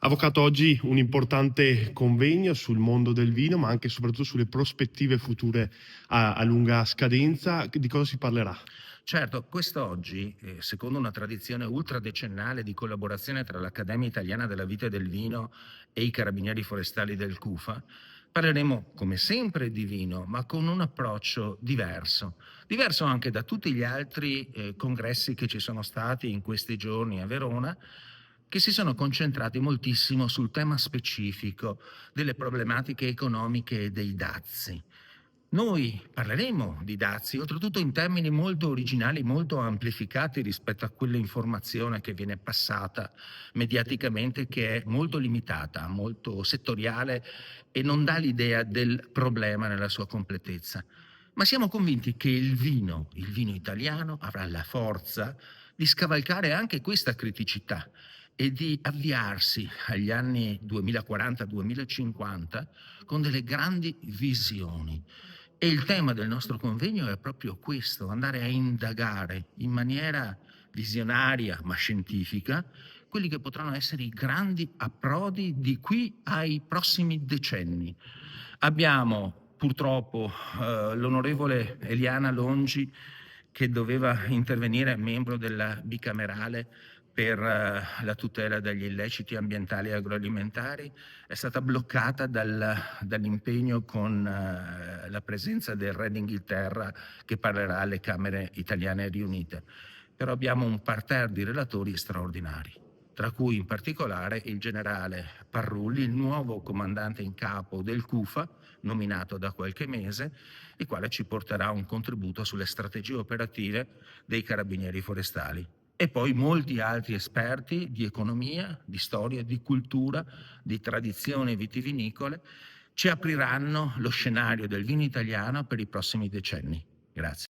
Avvocato, oggi un importante convegno sul mondo del vino, ma anche e soprattutto sulle prospettive future a lunga scadenza. Di cosa si parlerà? Certo, quest'oggi, secondo una tradizione ultradecennale di collaborazione tra l'Accademia Italiana della Vite e del Vino e i Carabinieri Forestali del CUFA, parleremo come sempre di vino, ma con un approccio diverso. Diverso anche da tutti gli altri congressi che ci sono stati in questi giorni a Verona, che si sono concentrati moltissimo sul tema specifico delle problematiche economiche e dei dazi. Noi parleremo di dazi, oltretutto in termini molto originali, molto amplificati rispetto a quell'informazione che viene passata mediaticamente, che è molto limitata, molto settoriale e non dà l'idea del problema nella sua completezza. Ma siamo convinti che il vino italiano, avrà la forza di scavalcare anche questa criticità e di avviarsi agli anni 2040-2050 con delle grandi visioni. E il tema del nostro convegno è proprio questo: andare a indagare in maniera visionaria ma scientifica quelli che potranno essere i grandi approdi di qui ai prossimi decenni. Abbiamo purtroppo l'onorevole Eliana Longi, che doveva intervenire, membro della bicamerale per la tutela dagli illeciti ambientali e agroalimentari, è stata bloccata dall'impegno con la presenza del Re d'Inghilterra, che parlerà alle Camere italiane riunite. Però abbiamo un parterre di relatori straordinari, tra cui in particolare il generale Parrulli, il nuovo comandante in capo del CUFA, nominato da qualche mese, il quale ci porterà un contributo sulle strategie operative dei Carabinieri Forestali. E poi molti altri esperti di economia, di storia, di cultura, di tradizioni vitivinicole ci apriranno lo scenario del vino italiano per i prossimi decenni. Grazie.